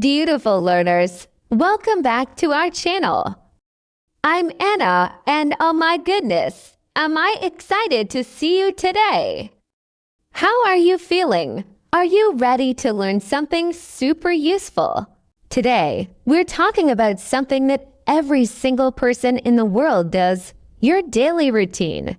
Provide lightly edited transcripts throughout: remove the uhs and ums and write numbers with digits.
Beautiful learners, welcome back to our channel. I'm Anna, and oh my goodness, am I excited to see you today. How are you feeling? Are you ready to learn something super useful? Today, we're talking about something that every single person in the world does, your daily routine.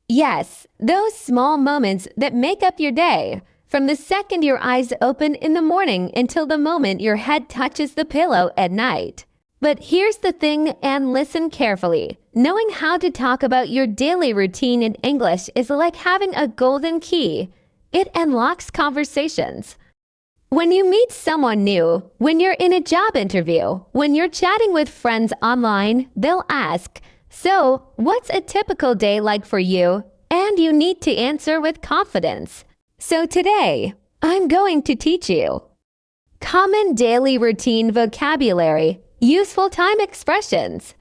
Yes, those small moments that make up your day. From the second your eyes open in the morning until the moment your head touches the pillow at night. But here's the thing, and listen carefully. Knowing how to talk about your daily routine in English is like having a golden key. It unlocks conversations. When you meet someone new, when you're in a job interview, when you're chatting with friends online, they'll ask, "So, what's a typical day like for you?" And you need to answer with confidence. So today, I'm going to teach you common daily routine vocabulary, useful time expressions,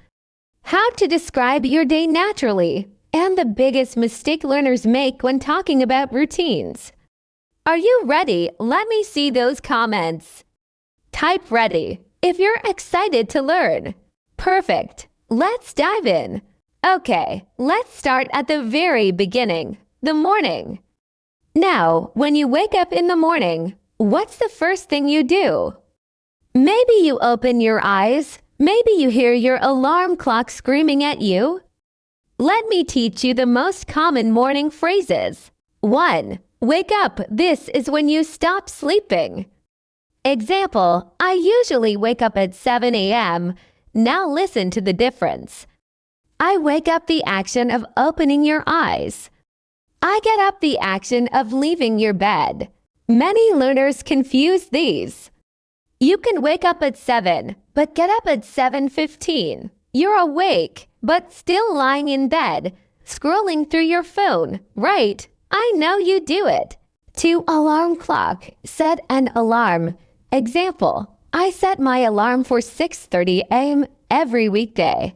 how to describe your day naturally, and the biggest mistake learners make when talking about routines. Are you ready? Let me see those comments. Type ready if you're excited to learn. Perfect. Let's dive in. Okay, let's start at the very beginning, the morning. Now, when you wake up in the morning, what's the first thing you do? Maybe you open your eyes. Maybe you hear your alarm clock screaming at you. Let me teach you the most common morning phrases. 1. Wake up. This is when you stop sleeping. Example, I usually wake up at 7 a.m. Now listen to the difference. I wake up the action of opening your eyes. I get up the action of leaving your bed. Many learners confuse these. You can wake up at 7, but get up at 7:15. You're awake, but still lying in bed, scrolling through your phone, right? I know you do it. 2. Alarm clock. Set an alarm. Example, I set my alarm for 6:30 a.m. every weekday.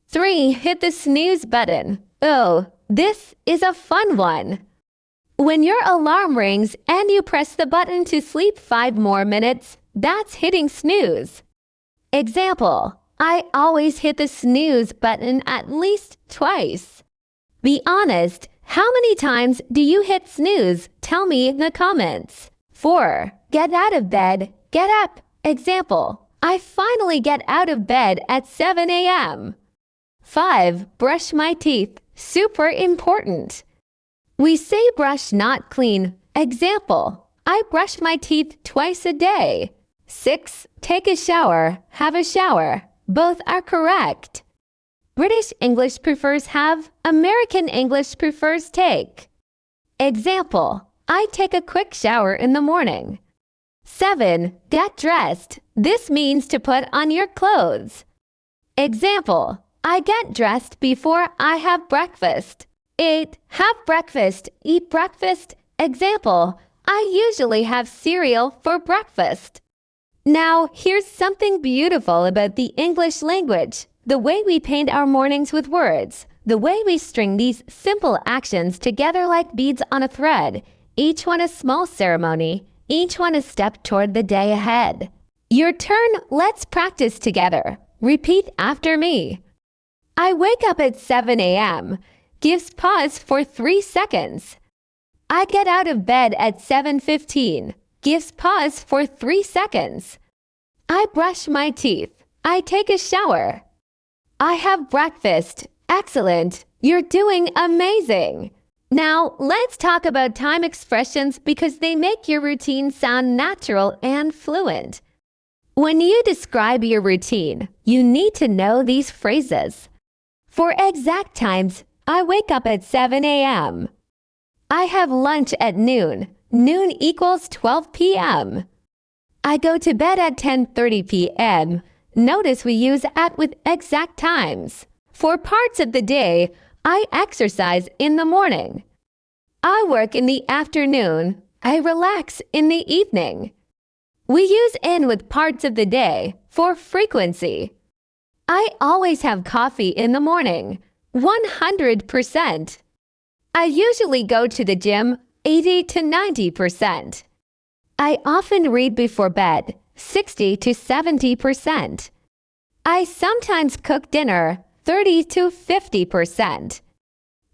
3. Hit the snooze button. Oh, this is a fun one. When your alarm rings and you press the button to sleep 5 more minutes, that's hitting snooze. Example, I always hit the snooze button at least twice. Be honest, how many times do you hit snooze? Tell me in the comments. 4. Get out of bed. Get up. Example, I finally get out of bed at 7 a.m. 5. Brush my teeth. Super important. We say brush, not clean. Example, I brush my teeth twice a day. 6. Take a shower. Have a shower. Both are correct. British English prefers have. American English prefers take. Example, I take a quick shower in the morning. 7. Get dressed. This means to put on your clothes. Example, I get dressed before I have breakfast. 8. Have breakfast. Eat breakfast. Example, I usually have cereal for breakfast. Now, here's something beautiful about the English language. The way we paint our mornings with words. The way we string these simple actions together like beads on a thread. Each one a small ceremony. Each one a step toward the day ahead. Your turn. Let's practice together. Repeat after me. I wake up at 7 a.m. Gives pause for 3 seconds. I get out of bed at 7:15. Gives pause for 3 seconds. I brush my teeth. I take a shower. I have breakfast. Excellent. You're doing amazing. Now, let's talk about time expressions because they make your routine sound natural and fluent. When you describe your routine, you need to know these phrases. For exact times, I wake up at 7 a.m. I have lunch at noon. Noon equals 12 p.m. I go to bed at 10:30 p.m. Notice we use at with exact times. For parts of the day, I exercise in the morning. I work in the afternoon. I relax in the evening. We use in with parts of the day for frequency. I always have coffee in the morning. 100%. I usually go to the gym 80 to 90%. I often read before bed. 60 to 70%. I sometimes cook dinner, 30 to 50%.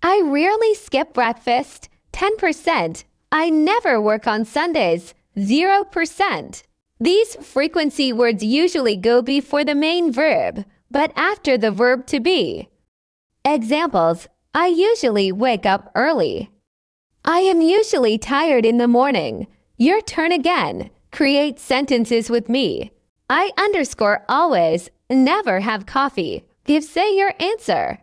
I rarely skip breakfast, 10%. I never work on Sundays, 0%. These frequency words usually go before the main verb, but after the verb to be. Examples: I usually wake up early. I am usually tired in the morning. Your turn again. Create sentences with me. I underscore always, never have coffee. Say your answer.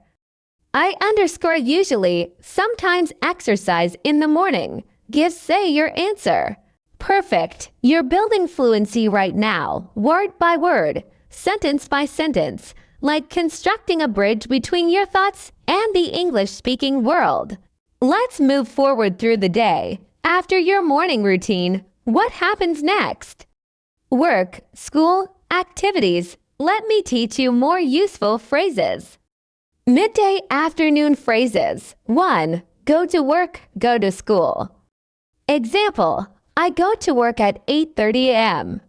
I underscore usually, sometimes exercise in the morning. Say your answer. Perfect. You're building fluency right now, word by word, sentence by sentence, like constructing a bridge between your thoughts and the English-speaking world. Let's move forward through the day. After your morning routine, what happens next? Work, school, activities. Let me teach you more useful phrases. Midday afternoon phrases. 1. Go to work, go to school. Example: I go to work at 8:30 a.m.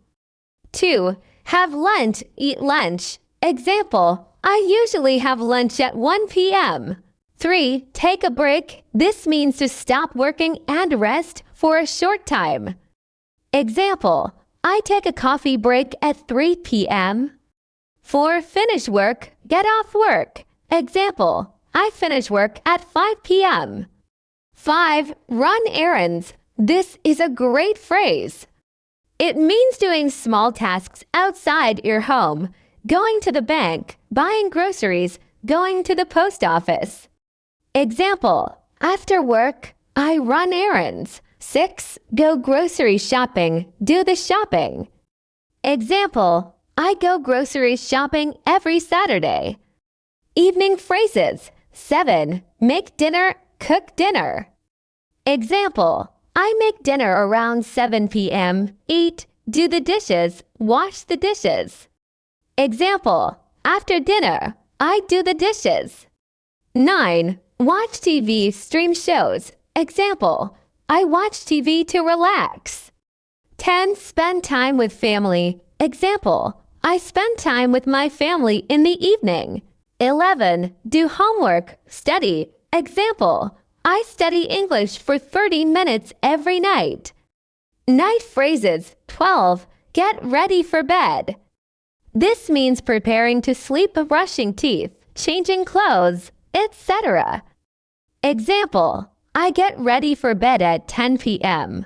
2. Have lunch, eat lunch. Example: I usually have lunch at 1 p.m. 3. Take a break. This means to stop working and rest for a short time. Example: I take a coffee break at 3 p.m. 4. Finish work, get off work. Example: I finish work at 5 p.m. 5. Run errands. This is a great phrase. It means doing small tasks outside your home, going to the bank, buying groceries, going to the post office. Example: after work, I run errands. 6. Go grocery shopping, do the shopping. Example: I go grocery shopping every Saturday. Evening phrases. 7. Make dinner, cook dinner. Example: I make dinner around 7 p.m. Eat, do the dishes, wash the dishes. Example: after dinner, I do the dishes. 9. Watch TV, stream shows. Example: I watch TV to relax. 10. Spend time with family. Example: I spend time with my family in the evening. 11. Do homework, study. Example: I study English for 30 minutes every night. Night phrases. 12. Get ready for bed. This means preparing to sleep, brushing teeth, changing clothes, etc. Example: I get ready for bed at 10 p.m.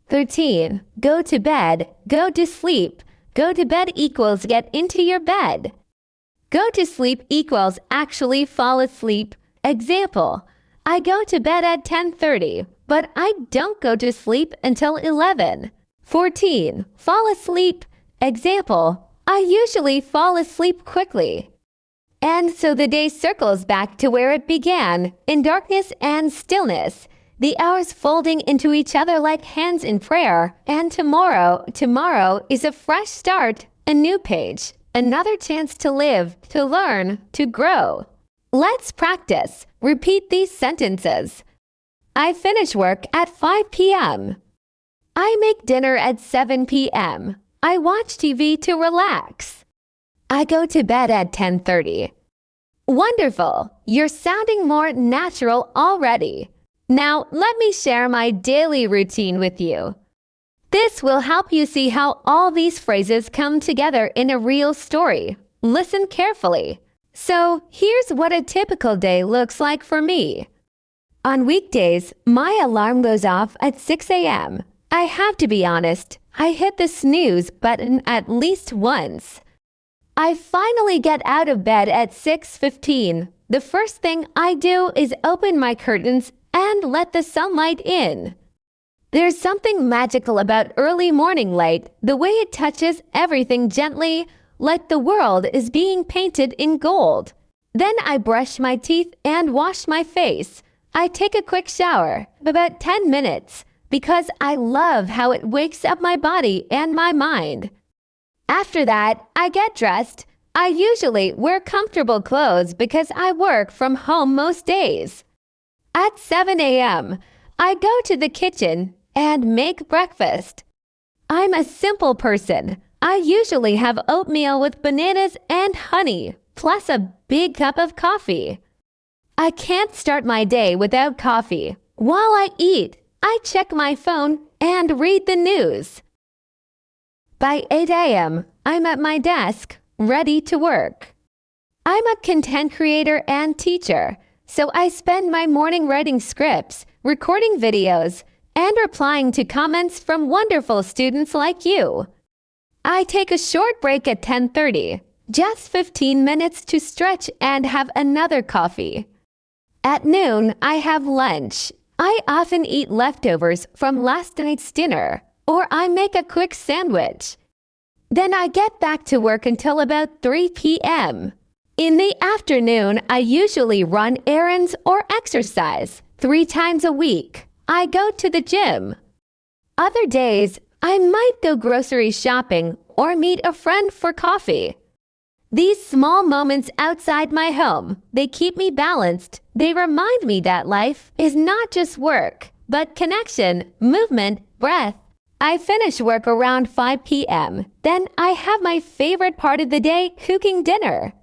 13. Go to bed, go to sleep. Go to bed equals get into your bed. Go to sleep equals actually fall asleep. Example: I go to bed at 10:30, but I don't go to sleep until 11. 14. Fall asleep. Example: I usually fall asleep quickly. And so the day circles back to where it began, in darkness and stillness, the hours folding into each other like hands in prayer, and tomorrow is a fresh start, a new page, another chance to live, to learn, to grow. Let's practice. Repeat these sentences. I finish work at 5 p.m. I make dinner at 7 p.m. I watch TV to relax. I go to bed at 10:30. Wonderful! You're sounding more natural already. Now, let me share my daily routine with you. This will help you see how all these phrases come together in a real story. Listen carefully. So, here's what a typical day looks like for me. On weekdays, my alarm goes off at 6 a.m. I have to be honest, I hit the snooze button at least once. I finally get out of bed at 6:15. The first thing I do is open my curtains and let the sunlight in. There's something magical about early morning light, the way it touches everything gently, like the world is being painted in gold. Then I brush my teeth and wash my face. I take a quick shower, about 10 minutes, because I love how it wakes up my body and my mind. After that, I get dressed. I usually wear comfortable clothes because I work from home most days. At 7 a.m., I go to the kitchen and make breakfast. I'm a simple person. I usually have oatmeal with bananas and honey, plus a big cup of coffee. I can't start my day without coffee. While I eat, I check my phone and read the news. By 8 a.m., I'm at my desk, ready to work. I'm a content creator and teacher, so I spend my morning writing scripts, recording videos, and replying to comments from wonderful students like you. I take a short break at 10:30, just 15 minutes to stretch and have another coffee. At noon, I have lunch. I often eat leftovers from last night's dinner, or I make a quick sandwich. Then I get back to work until about 3 p.m. In the afternoon, I usually run errands or exercise 3 times a week. I go to the gym. Other days, I might go grocery shopping or meet a friend for coffee. These small moments outside my home, they keep me balanced. They remind me that life is not just work, but connection, movement, breath. I finish work around 5 p.m. Then I have my favorite part of the day, cooking dinner.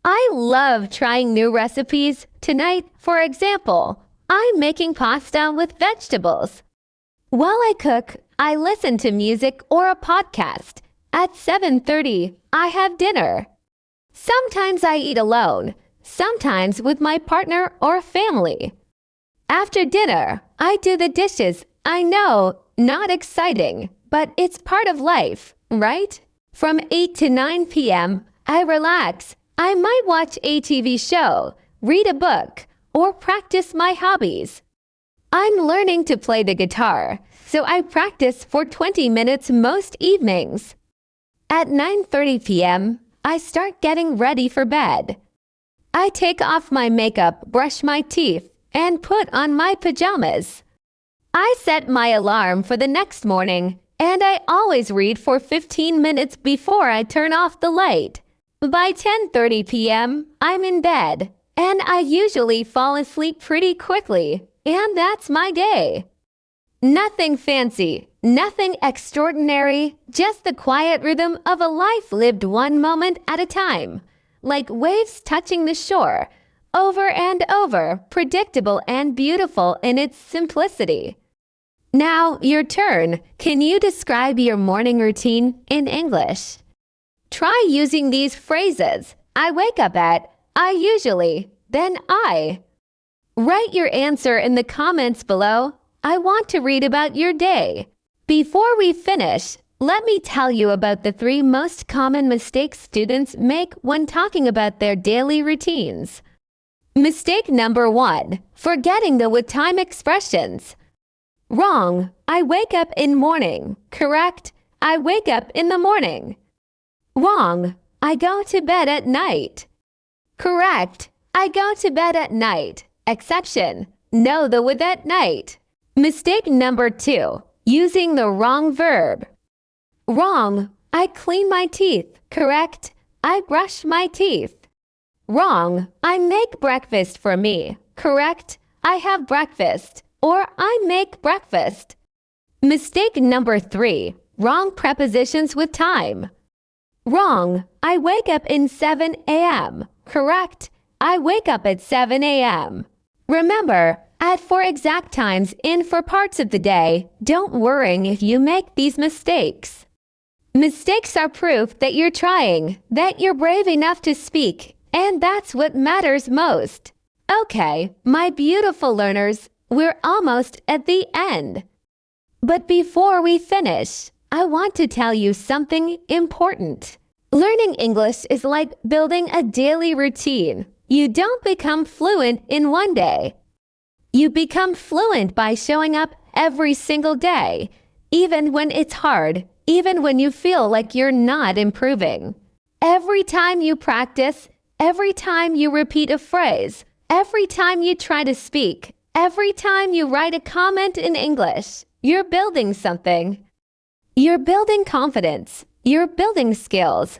I love trying new recipes. Tonight, for example, I'm making pasta with vegetables. While I cook, I listen to music or a podcast. At 7:30, I have dinner. Sometimes I eat alone, sometimes with my partner or family. After dinner, I do the dishes. I know, not exciting, but it's part of life, right? From 8 to 9 p.m., I relax. I might watch a TV show, read a book, or practice my hobbies. I'm learning to play the guitar, so I practice for 20 minutes most evenings. At 9:30 p.m., I start getting ready for bed. I take off my makeup, brush my teeth, and put on my pajamas. I set my alarm for the next morning, and I always read for 15 minutes before I turn off the light. By 10:30 p.m., I'm in bed, and I usually fall asleep pretty quickly, and that's my day. Nothing fancy, nothing extraordinary, just the quiet rhythm of a life lived one moment at a time, like waves touching the shore, over and over, predictable and beautiful in its simplicity. Now, your turn. Can you describe your morning routine in English? Try using these phrases. I wake up at, I usually, then I. Write your answer in the comments below. I want to read about your day. Before we finish, let me tell you about the 3 most common mistakes students make when talking about their daily routines. Mistake number 1, forgetting the with time expressions. Wrong. I wake up in morning. Correct. I wake up in the morning. Wrong. I go to bed at night. Correct. I go to bed at night. Exception. No, the with at night. Mistake number 2, using the wrong verb. Wrong. I clean my teeth. Correct. I brush my teeth. Wrong. I make breakfast for me. Correct. I have breakfast. Or I make breakfast. Mistake number 3, wrong prepositions with time. Wrong. I wake up in 7 a.m. Correct. I wake up at 7 a.m. Remember, add for exact times in for parts of the day. Don't worry if you make these mistakes. Mistakes are proof that you're trying, that you're brave enough to speak, and that's what matters most. Okay, my beautiful learners, we're almost at the end. But before we finish, I want to tell you something important. Learning English is like building a daily routine. You don't become fluent in one day. You become fluent by showing up every single day, even when it's hard, even when you feel like you're not improving. Every time you practice, every time you repeat a phrase, every time you try to speak, every time you write a comment in English, you're building something. You're building confidence. You're building skills.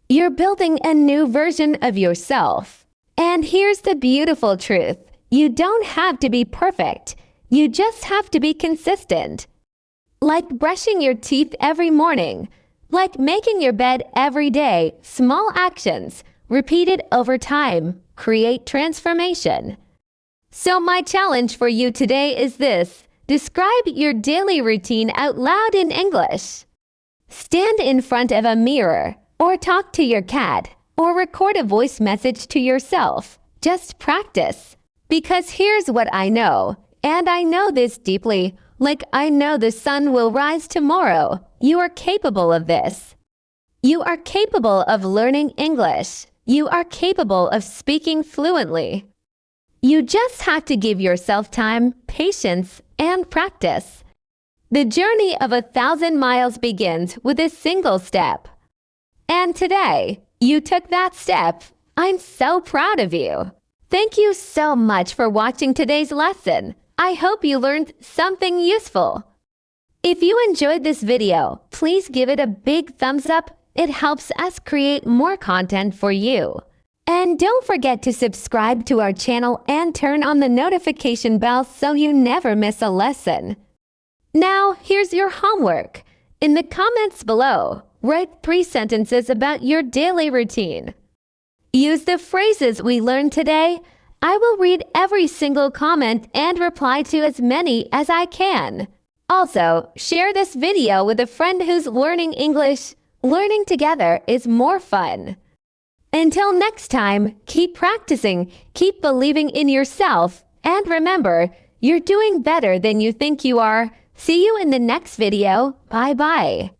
You're building a new version of yourself. And here's the beautiful truth. You don't have to be perfect. You just have to be consistent. Like brushing your teeth every morning. Like making your bed every day, small actions, repeated over time, create transformation. So my challenge for you today is this. Describe your daily routine out loud in English. Stand in front of a mirror, or talk to your cat, or record a voice message to yourself. Just practice. Because here's what I know, and I know this deeply, like I know the sun will rise tomorrow. You are capable of this. You are capable of learning English. You are capable of speaking fluently. You just have to give yourself time, patience, and practice. The journey of 1,000 miles begins with a single step. And today, you took that step. I'm so proud of you. Thank you so much for watching today's lesson. I hope you learned something useful. If you enjoyed this video, please give it a big thumbs up. It helps us create more content for you. And don't forget to subscribe to our channel and turn on the notification bell so you never miss a lesson. Now, here's your homework. In the comments below, write 3 sentences about your daily routine. Use the phrases we learned today. I will read every single comment and reply to as many as I can. Also, share this video with a friend who's learning English. Learning together is more fun. Until next time, keep practicing, keep believing in yourself, and remember, you're doing better than you think you are. See you in the next video. Bye-bye.